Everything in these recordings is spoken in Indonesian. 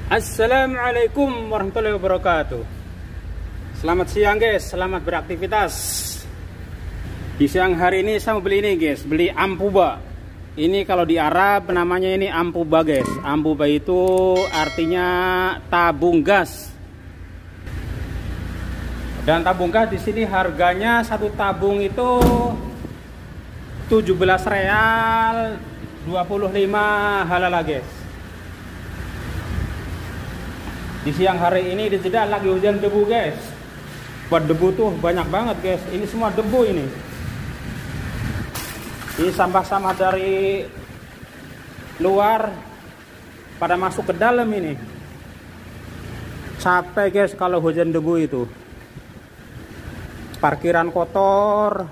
Assalamualaikum warahmatullahi wabarakatuh. Selamat siang guys, selamat beraktivitas. Di siang hari ini saya mau beli ini guys, beli ampuba. Ini kalau di Arab namanya ini ampuba guys. Ampuba itu artinya tabung gas. Dan tabung gas di sini harganya satu tabung itu 17 real 25 halala guys. Di siang hari ini di Jeddah lagi hujan debu guys. Buat debu tuh banyak banget guys. Ini semua debu ini. Ini sampah-sampah dari luar pada masuk ke dalam ini. Capek guys kalau hujan debu itu. Parkiran kotor.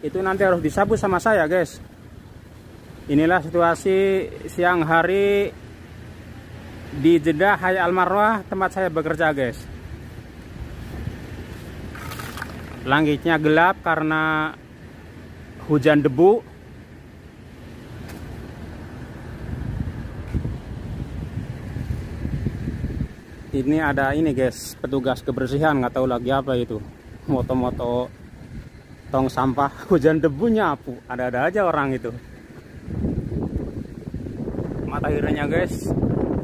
Itu nanti harus disapu sama saya guys. Inilah situasi siang hari di Jeddah Hayya Al Marwah, tempat saya bekerja guys. Langitnya gelap karena hujan debu. Ini ada ini guys, petugas kebersihan, nggak tahu lagi apa itu. Moto-moto tong sampah, hujan debu nyapu. Ada-ada aja orang itu. Mataharinya guys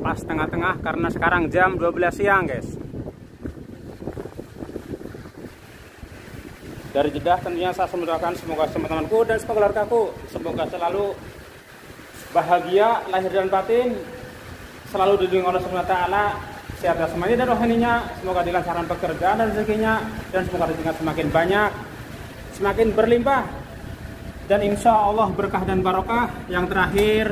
pas tengah-tengah karena sekarang jam 12 siang guys. Dari Jeddah tentunya saya mendoakan semoga teman-temanku dan semoga keluargaku semoga selalu bahagia lahir dan batin, selalu dilindungi oleh Subhanahu wa taala, sehat jasmani dan rohaninya, semoga dilancarkan pekerjaan dan rezekinya, dan semoga rezekinya semakin banyak, semakin berlimpah, dan insya Allah berkah dan barokah. Yang terakhir,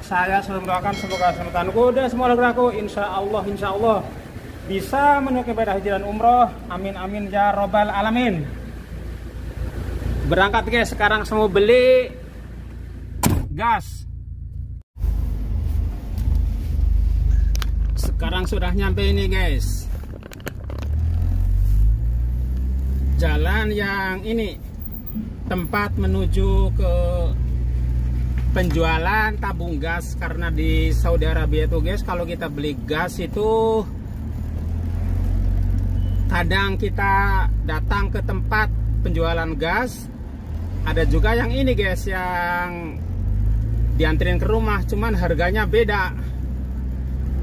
saya selalu mendoakan semoga teman-temanku dan semua keluargaku insya Allah bisa menunaikan ibadah haji dan umroh. Amin amin ya robbal alamin. Berangkat guys, sekarang semua beli gas. Sekarang sudah nyampe ini guys, jalan yang ini tempat menuju ke penjualan tabung gas. Karena di Saudi Arabia itu guys, kalau kita beli gas itu kadang kita datang ke tempat penjualan gas, ada juga yang ini guys yang dianterin ke rumah, cuman harganya beda.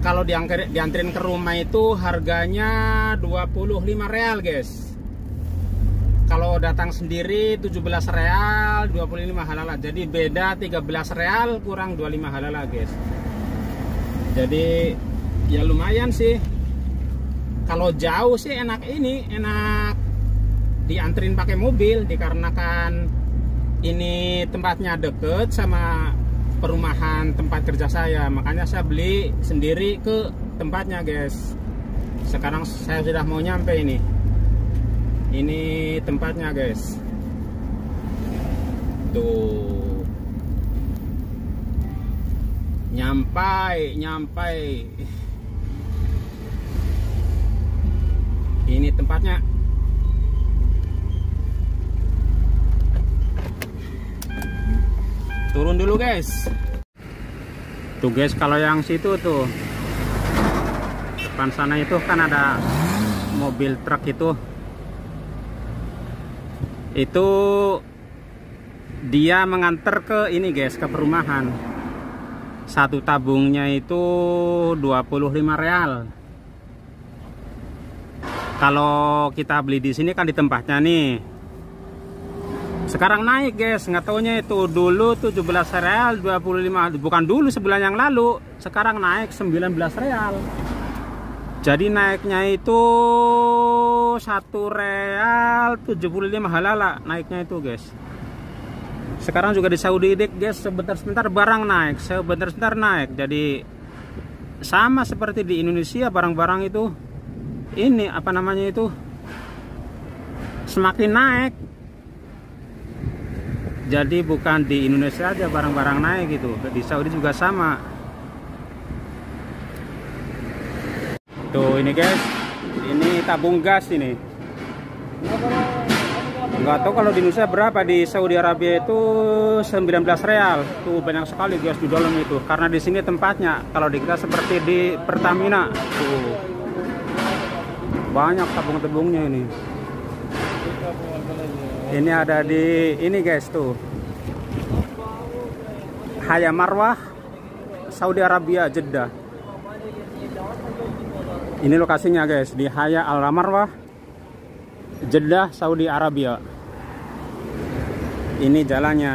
Kalau dianterin ke rumah itu harganya 25 real guys. Kalau datang sendiri 17 real 25 halala. Jadi beda 13 real kurang 25 halala guys. Jadi ya lumayan sih. Kalau jauh sih enak dianterin pakai mobil, dikarenakan ini tempatnya deket sama perumahan tempat kerja saya. Makanya saya beli sendiri ke tempatnya guys. Sekarang saya sudah mau nyampe ini. Ini tempatnya guys. Tuh. Nyampai. Ini tempatnya. Turun dulu guys. Tuh guys, kalau yang situ tuh depan sana itu kan ada mobil truk itu dia mengantar ke ini guys, ke perumahan. Satu tabungnya itu 25 real. Kalau kita beli di sini kan di tempatnya nih. Sekarang naik guys, nggak taunya itu dulu 17 real 25, bukan dulu sebulan yang lalu, sekarang naik 19 real. Jadi naiknya itu 1 real 75 halala naiknya itu guys. Sekarang juga di Saudi guys, sebentar-sebentar barang naik, sebentar-sebentar naik. Jadi sama seperti di Indonesia, barang-barang itu ini apa namanya itu semakin naik. Jadi bukan di Indonesia aja barang-barang naik gitu, di Saudi juga sama. Tuh ini guys, ini tabung gas ini. Nggak tahu kalau di Indonesia berapa, di Saudi Arabia itu 19 real. Tuh banyak sekali guys di dalam itu. Karena di sini tempatnya. Kalau di kita seperti di Pertamina. Tuh. Banyak tabung-tabungnya ini. Ini ada di ini guys tuh. Haya Marwah, Saudi Arabia, Jeddah. Ini lokasinya guys di Haya Al Marwah, Jeddah, Saudi Arabia. Ini jalannya.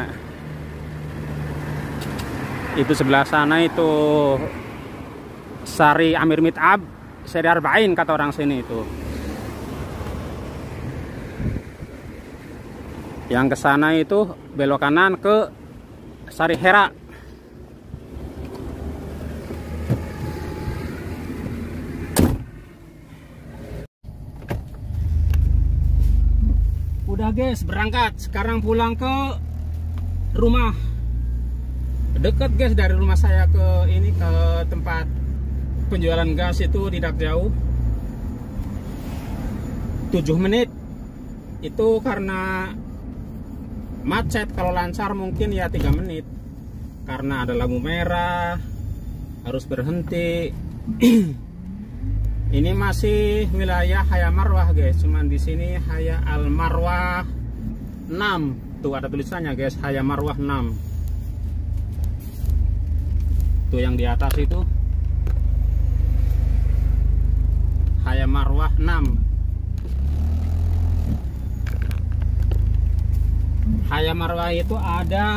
Itu sebelah sana itu Sari Amir Mit'ab, Seri Arba'in kata orang sini itu. Yang ke sana itu belok kanan ke Sari Hera. Udah guys, berangkat. Sekarang pulang ke rumah. Deket guys dari rumah saya ke ini, ke tempat penjualan gas itu tidak jauh. 7 menit. Itu karena macet. Kalau lancar mungkin ya 3 menit. Karena ada lampu merah, harus berhenti. Ini masih wilayah Haya Marwah guys, cuman di sini Haya Al Marwah 6. Tuh ada tulisannya guys, Haya Marwah 6. Tuh yang di atas itu Haya Marwah 6. Haya Marwah itu ada,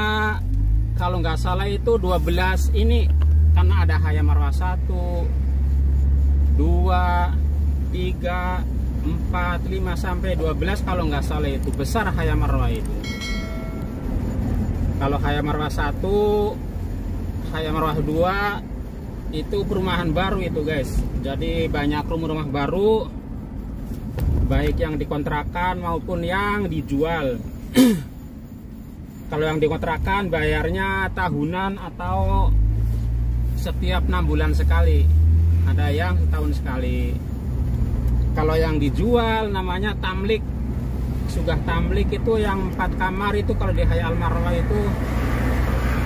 kalau nggak salah itu 12 ini, karena ada Haya Marwah 1, 2, 3, 4, 5 sampai 12 kalau nggak salah itu. Besar Haya Marwah itu. Kalau Haya Marwah 1, Haya Marwah 2 itu perumahan baru itu guys. Jadi banyak rumah-rumah baru, baik yang dikontrakan maupun yang dijual. Kalau yang dikontrakan bayarnya tahunan atau setiap 6 bulan sekali. Ada yang setahun sekali. Kalau yang dijual namanya tamlik. Sugah tamlik itu yang 4 kamar itu kalau di Haya Al Marwah itu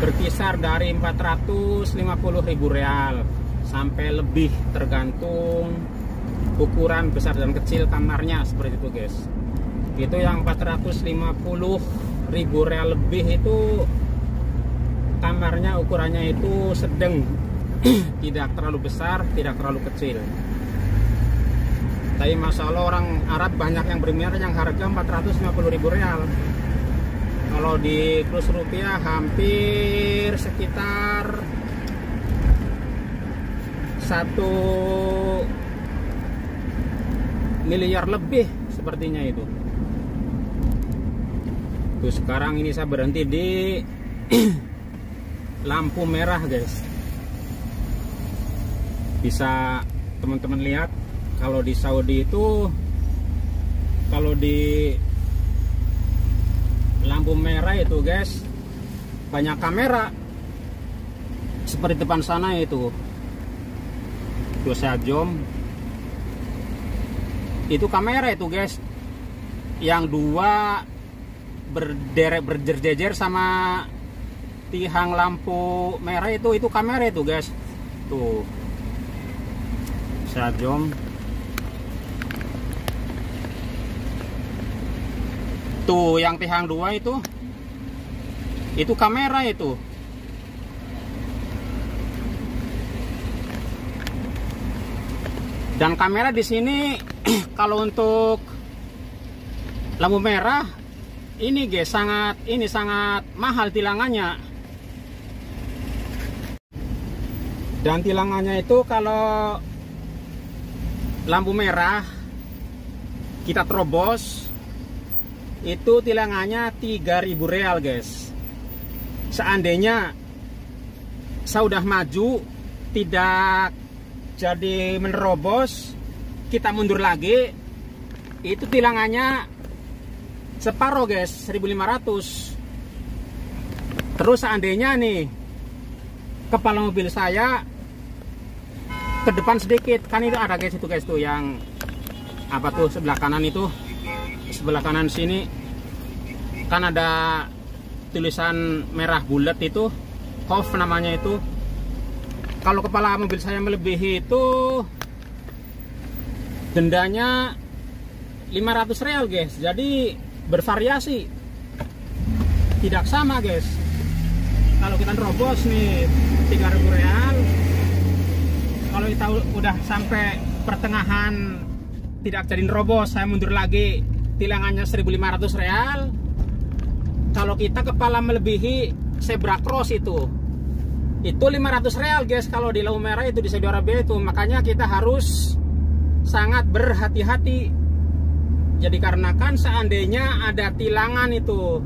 berkisar dari 450.000 real sampai lebih, tergantung ukuran besar dan kecil kamarnya seperti itu guys. Itu yang 450.000 real lebih itu kamarnya ukurannya itu sedang. Tidak terlalu besar, tidak terlalu kecil. Tapi masya Allah orang Arab banyak yang berminat yang harga 450.000 real. Kalau di kurs rupiah hampir sekitar 1 miliar lebih sepertinya itu. Tuh sekarang ini saya berhenti di lampu merah guys. Bisa teman-teman lihat kalau di Saudi itu, kalau di lampu merah itu guys banyak kamera. Seperti depan sana itu. Tuh saya zoom. Itu kamera itu guys. Yang 2 berderet berjejer sama tiang lampu merah itu kamera itu guys. Tuh. Saya zoom. Tuh yang tiang 2 itu kamera itu. Dan kamera di sini kalau untuk lampu merah ini guys sangat mahal tilangannya. Dan tilangannya itu kalau lampu merah kita terobos itu tilangannya 3.000 real guys. Seandainya saya udah maju tidak jadi menerobos, kita mundur lagi, itu tilangannya separuh guys, 1.500. Terus seandainya nih kepala mobil saya ke depan sedikit, kan itu ada guys itu guys tuh yang apa tuh sebelah kanan itu, sebelah kanan sini kan ada tulisan merah bulat itu, HOF namanya itu. Kalau kepala mobil saya melebihi itu dendanya 500 real guys. Jadi bervariasi, tidak sama guys. Kalau kita nerobos nih 3.000 real, kalau kita udah sampai pertengahan tidak jadi nerobos, saya mundur lagi, tilangannya 1.500 real. Kalau kita kepala melebihi zebra cross itu 500 real guys. Kalau di lampu merah itu di Saudi Arabia itu, makanya kita harus sangat berhati-hati. Jadi karena kan seandainya ada tilangan itu,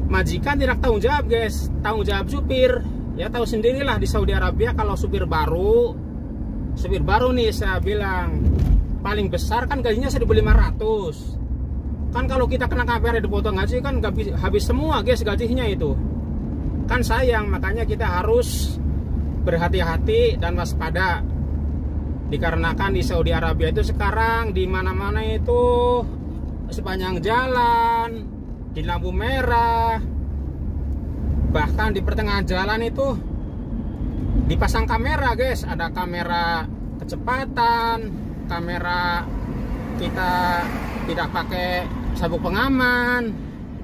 majikan tidak tanggung jawab guys, tanggung jawab supir. Ya tahu sendirilah di Saudi Arabia kalau supir baru nih, saya bilang paling besar kan gajinya 1.500. Kan kalau kita kena KPR dipotong gaji kan habis semua guys gajinya itu. Kan sayang, makanya kita harus berhati-hati dan waspada. Dikarenakan di Saudi Arabia itu sekarang di mana-mana itu sepanjang jalan, di lampu merah, bahkan di pertengahan jalan itu dipasang kamera guys. Ada kamera kecepatan, kamera kita tidak pakai sabuk pengaman,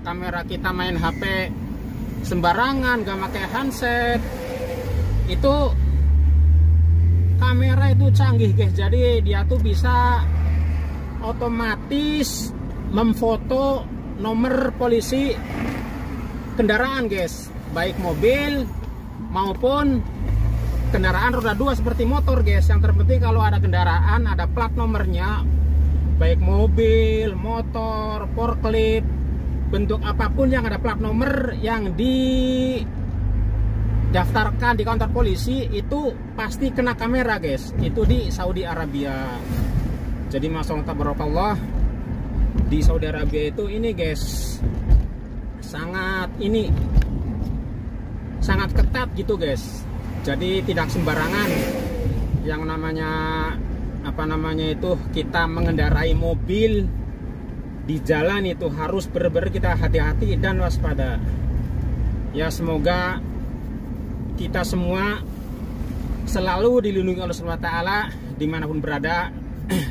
kamera kita main HP sembarangan, gak pakai handset. Itu kamera itu canggih guys, jadi dia tuh bisa otomatis memfoto nomor polisi kendaraan guys, baik mobil maupun kendaraan roda 2 seperti motor guys. Yang terpenting kalau ada kendaraan ada plat nomornya, baik mobil, motor, forklift, bentuk apapun yang ada plat nomor yang didaftarkan di kantor polisi itu pasti kena kamera guys. Itu di Saudi Arabia. Jadi masyaallah tabarakallah, di Saudi Arabia itu ini guys sangat ketat gitu guys. Jadi tidak sembarangan yang namanya itu kita mengendarai mobil di jalan itu harus benar-benar kita hati-hati dan waspada. Ya semoga kita semua selalu dilindungi oleh Allah SWT dimanapun berada.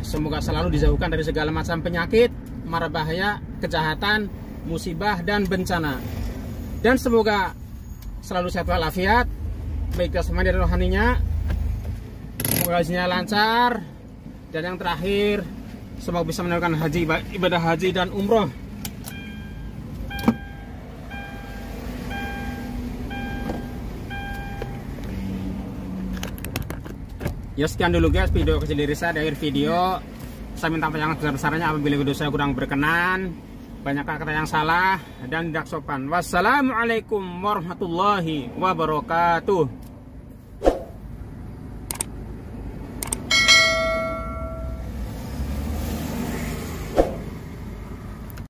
Semoga selalu dijauhkan dari segala macam penyakit, mara bahaya, kejahatan, musibah dan bencana. Dan semoga selalu sehat walafiat, baik jasmani dan rohaninya. Semoga hajinya lancar. Dan yang terakhir, semoga bisa menunaikan ibadah haji dan umroh. Ya sekian dulu guys video kecil dari saya. Di akhir video saya minta maaf yang sebesar-besarnya apabila video saya kurang berkenan, banyak kata yang salah dan tidak sopan. Wassalamualaikum warahmatullahi wabarakatuh.